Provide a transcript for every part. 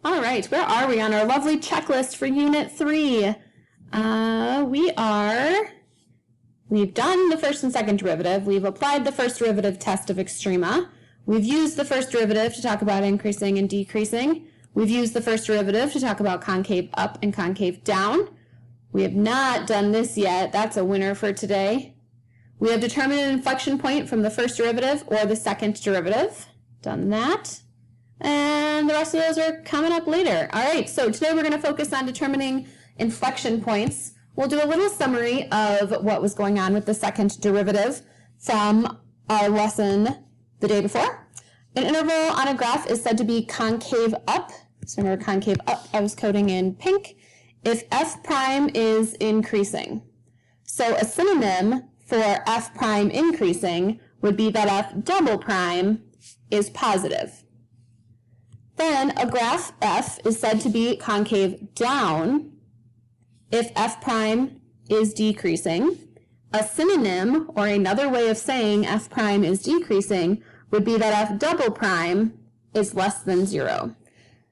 All right, where are we on our lovely checklist for Unit 3? We've done the first and second derivative. We've applied the first derivative test of extrema. We've used the first derivative to talk about increasing and decreasing. We've used the first derivative to talk about concave up and concave down. We have not done this yet. That's a winner for today. We have determined an inflection point from the first derivative or the second derivative. Done that. And the rest of those are coming up later. All right, so today we're going to focus on determining inflection points. We'll do a little summary of what was going on with the second derivative from our lesson the day before. An interval on a graph is said to be concave up. So remember, concave up, I was coding in pink, if f prime is increasing. So a synonym for f prime increasing would be that f double prime is positive. Then a graph f is said to be concave down if f prime is decreasing. A synonym, or another way of saying f prime is decreasing, would be that f double prime is less than 0.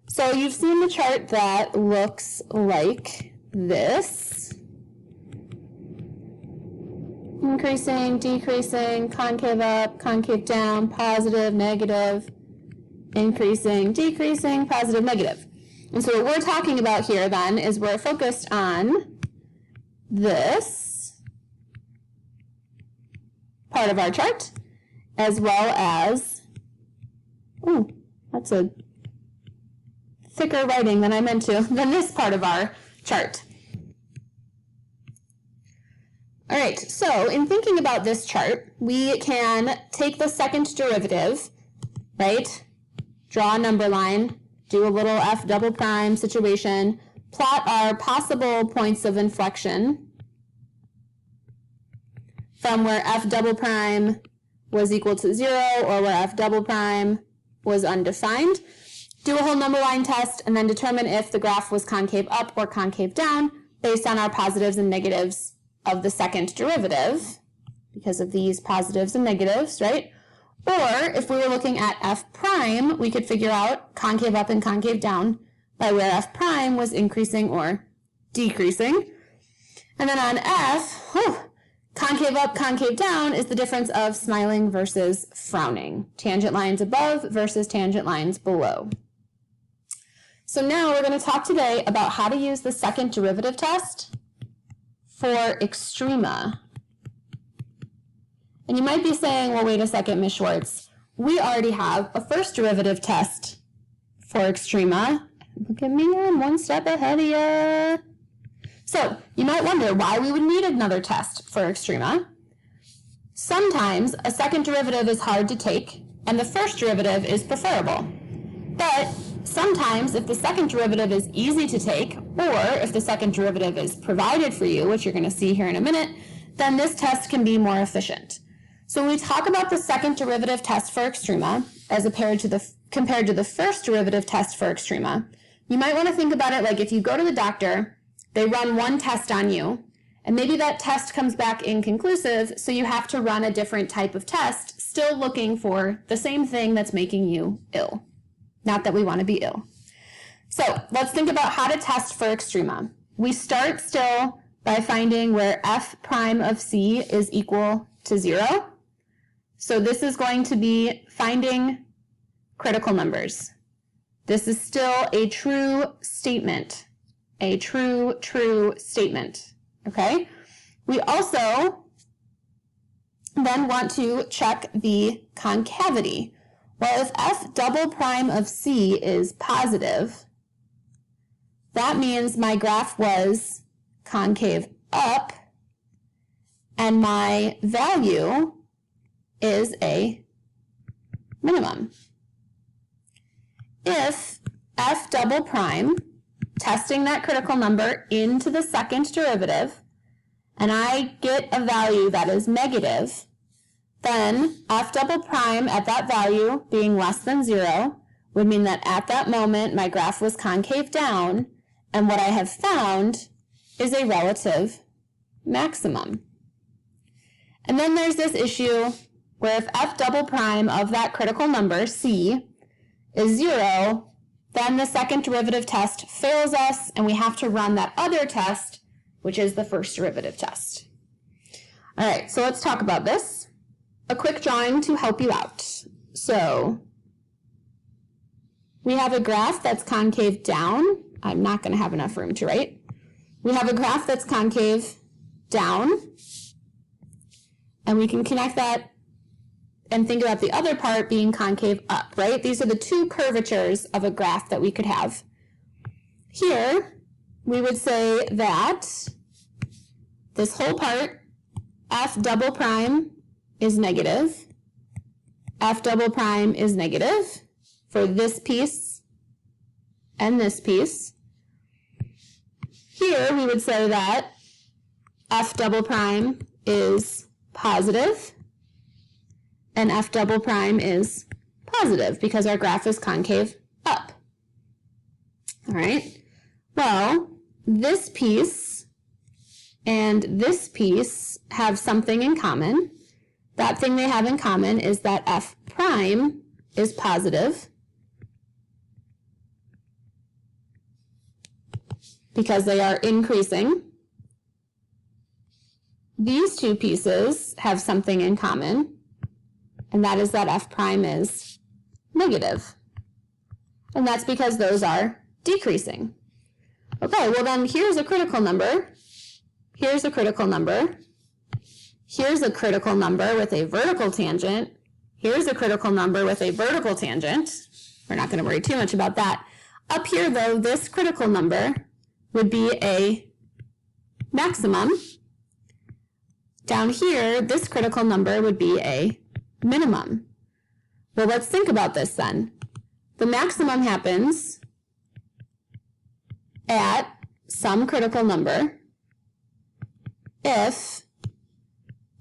So you've seen the chart that looks like this. Increasing, decreasing, concave up, concave down, positive, negative, increasing, decreasing, positive, negative. And so what we're talking about here then is we're focused on this part of our chart, as well as, ooh, that's a thicker writing than I meant to, than this part of our chart. All right, so in thinking about this chart, we can take the second derivative, right? Draw a number line, do a little f double prime situation, plot our possible points of inflection from where f double prime was equal to 0 or where f double prime was undefined. Do a whole number line test and then determine if the graph was concave up or concave down based on our positives and negatives of the second derivative because of these positives and negatives, right? Or if we were looking at f prime, we could figure out concave up and concave down by where f prime was increasing or decreasing. And then on f, concave up, concave down is the difference of smiling versus frowning. Tangent lines above versus tangent lines below. So now we're going to talk today about how to use the second derivative test for extrema. And you might be saying, well, wait a second, Ms. Schwartz. We already have a first derivative test for extrema. Look at me, I'm one step ahead of you. So you might wonder why we would need another test for extrema. Sometimes a second derivative is hard to take, and the first derivative is preferable. But sometimes if the second derivative is easy to take, or if the second derivative is provided for you, which you're going to see here in a minute, then this test can be more efficient. So when we talk about the second derivative test for extrema, as compared to the first derivative test for extrema, you might want to think about it like if you go to the doctor, they run one test on you, and maybe that test comes back inconclusive, so you have to run a different type of test, still looking for the same thing that's making you ill. Not that we want to be ill. So let's think about how to test for extrema. We start still by finding where f prime of c is equal to 0. So this is going to be finding critical numbers. This is still a true statement. A true statement. Okay? We also then want to check the concavity. Well, if f double prime of c is positive, that means my graph was concave up, and my value is a minimum. If f double prime, testing that critical number into the second derivative, and I get a value that is negative, then f double prime at that value being less than 0 would mean that at that moment my graph was concave down, and what I have found is a relative maximum. And then there's this issue where if f double prime of that critical number, c, is 0, then the second derivative test fails us, and we have to run that other test, which is the first derivative test. All right, so let's talk about this. A quick drawing to help you out. So we have a graph that's concave down. I'm not going to have enough room to write. We have a graph that's concave down, and we can connect that and think about the other part being concave up, right? These are the two curvatures of a graph that we could have. Here, we would say that this whole part, f double prime is negative, f double prime is negative for this piece and this piece. Here, we would say that f double prime is positive, and f double prime is positive because our graph is concave up. All right, well, this piece and this piece have something in common. That thing they have in common is that f prime is positive because they are increasing. These two pieces have something in common, and that is that f prime is negative. And that's because those are decreasing. Okay, well then here's a critical number. Here's a critical number. Here's a critical number with a vertical tangent. Here's a critical number with a vertical tangent. We're not going to worry too much about that. Up here, though, this critical number would be a maximum. Down here, this critical number would be a minimum. Well, let's think about this then. The maximum happens at some critical number if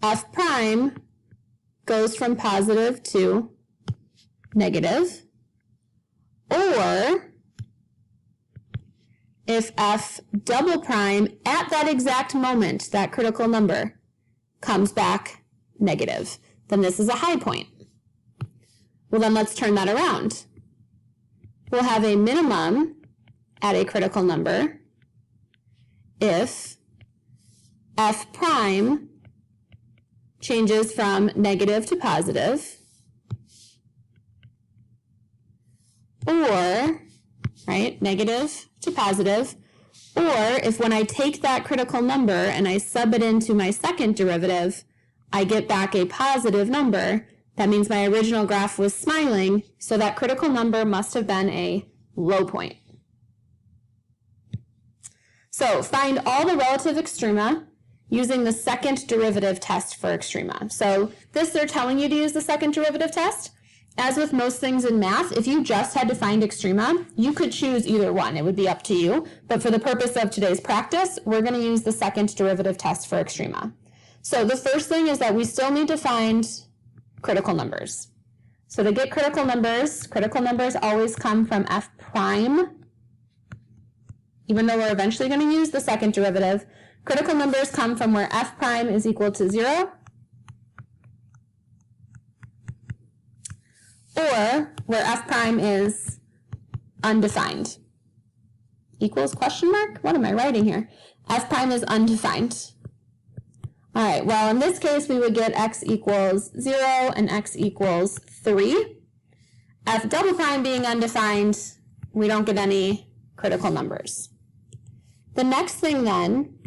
f prime goes from positive to negative, or if f double prime at that exact moment, that critical number, comes back negative, then this is a high point. Well, then let's turn that around. We'll have a minimum at a critical number if f prime changes from negative to positive, or, right, negative to positive, or if when I take that critical number and I sub it into my second derivative, I get back a positive number. That means my original graph was smiling, so that critical number must have been a low point. So find all the relative extrema using the second derivative test for extrema. So this, they're telling you to use the second derivative test. As with most things in math, if you just had to find extrema, you could choose either one. It would be up to you. But for the purpose of today's practice, we're going to use the second derivative test for extrema. So the first thing is that we still need to find critical numbers. So to get critical numbers always come from f prime. Even though we're eventually going to use the second derivative, critical numbers come from where f prime is equal to 0, or where f prime is undefined. Equals question mark? What am I writing here? F prime is undefined. All right, well, in this case, we would get x equals 0 and x equals 3. F double prime being undefined, we don't get any critical numbers. The next thing then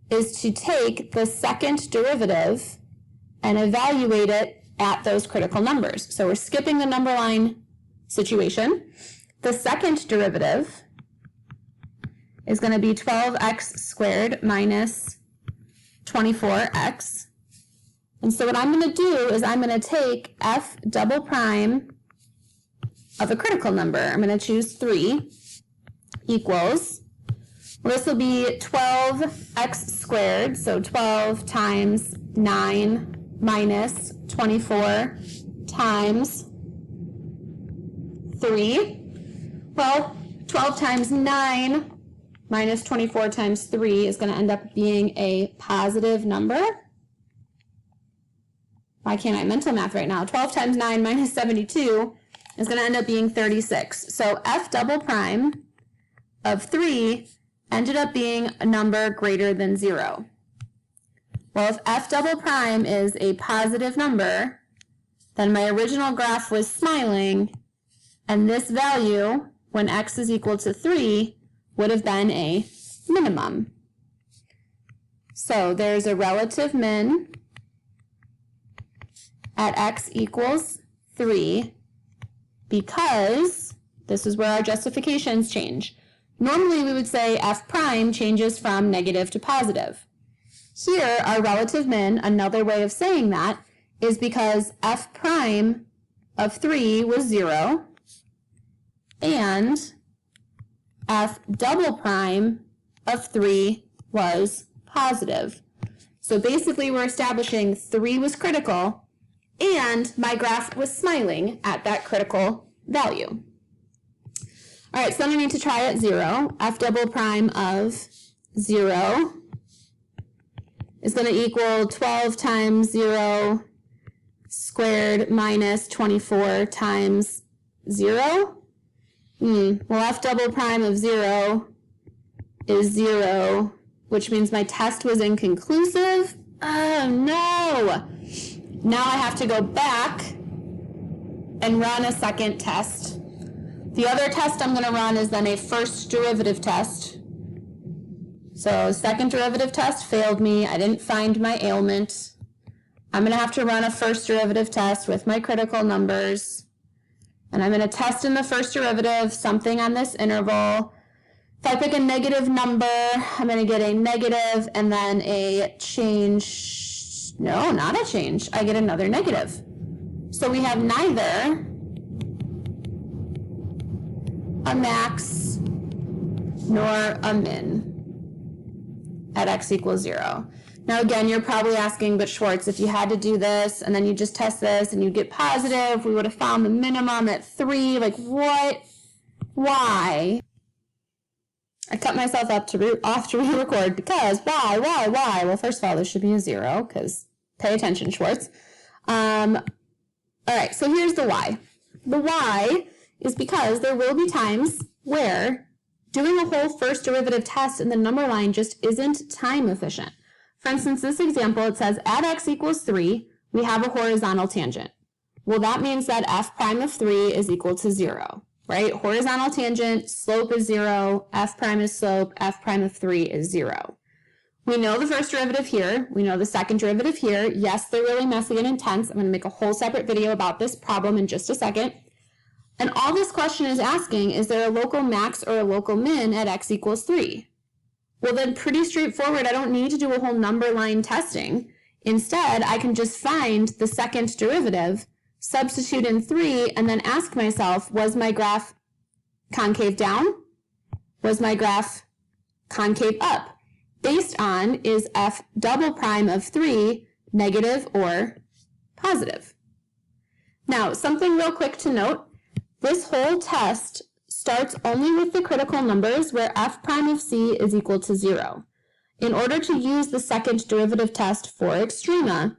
is to take the second derivative and evaluate it at those critical numbers. So we're skipping the number line situation. The second derivative is going to be 12x squared minus 24x. And so what I'm going to do is I'm going to take f double prime of a critical number. I'm going to choose 3 equals, well, this will be 12x squared, so 12 times 9 minus 24 times 3. Well, 12 times 9 minus 24 times 3 is going to end up being a positive number. Why can't I mental math right now? 12 times 9 minus 72 is going to end up being 36. So f double prime of 3 ended up being a number greater than 0. Well, if f double prime is a positive number, then my original graph was smiling, and this value, when x is equal to 3, would have been a minimum. So there's a relative min at x equals 3 because this is where our justifications change. Normally we would say f prime changes from negative to positive. Here, our relative min, another way of saying that, is because f prime of 3 was 0 and f double prime of 3 was positive. So basically we're establishing 3 was critical and my graph was smiling at that critical value. All right, so then I need to try at 0. F double prime of 0 is going to equal 12 times 0 squared minus 24 times 0. Well, f double prime of 0 is 0, which means my test was inconclusive. Oh, no. Now I have to go back and run a second test. The other test I'm going to run is then a first derivative test. So second derivative test failed me. I didn't find my ailment. I'm going to have to run a first derivative test with my critical numbers. And I'm going to test in the first derivative something on this interval. If I pick a negative number, I'm going to get a negative and then a change. No, not a change. I get another negative. So we have neither a max nor a min at x equals 0. Now again, you're probably asking, but Schwartz, if you had to do this and then you just test this and you get positive, we would have found the minimum at 3. Like what? Why? I cut myself off to re-record because why? Well, first of all, there should be a 0 because pay attention, Schwartz. All right, so here's the why. The why is because there will be times where doing a whole first derivative test in the number line just isn't time efficient. For instance, this example, it says at x equals 3, we have a horizontal tangent. Well, that means that f prime of 3 is equal to 0, right? Horizontal tangent, slope is 0, f prime is slope, f prime of 3 is 0. We know the first derivative here. We know the second derivative here. Yes, they're really messy and intense. I'm going to make a whole separate video about this problem in just a second. And all this question is asking, is there a local max or a local min at x equals 3? Well, then pretty straightforward. I don't need to do a whole number line testing. Instead, I can just find the second derivative, substitute in 3, and then ask myself, was my graph concave down? Was my graph concave up? Based on, is f double prime of 3 negative or positive? Now, something real quick to note. This whole test starts only with the critical numbers where f prime of c is equal to 0. In order to use the second derivative test for Extrema,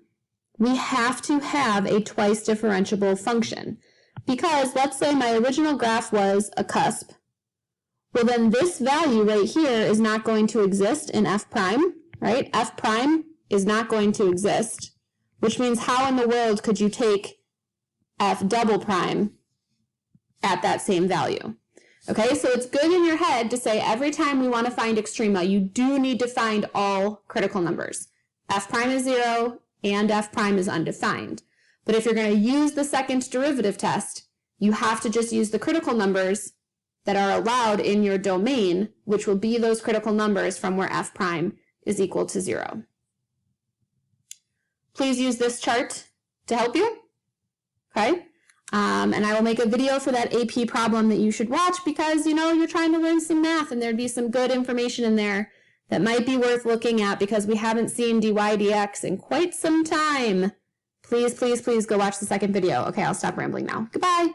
we have to have a twice differentiable function. Because let's say my original graph was a cusp. Well, then this value right here is not going to exist in f prime, right? F prime is not going to exist, which means how in the world could you take f double prime at that same value? Okay, so it's good in your head to say every time we want to find Extrema, you do need to find all critical numbers. F prime is 0 and f prime is undefined. But if you're going to use the second derivative test, you have to just use the critical numbers that are allowed in your domain, which will be those critical numbers from where f prime is equal to 0. Please use this chart to help you. Okay? And I will make a video for that AP problem that you should watch because, you know, you're trying to learn some math and there'd be some good information in there that might be worth looking at because we haven't seen dy dx in quite some time. Please, please, please go watch the second video. Okay, I'll stop rambling now. Goodbye.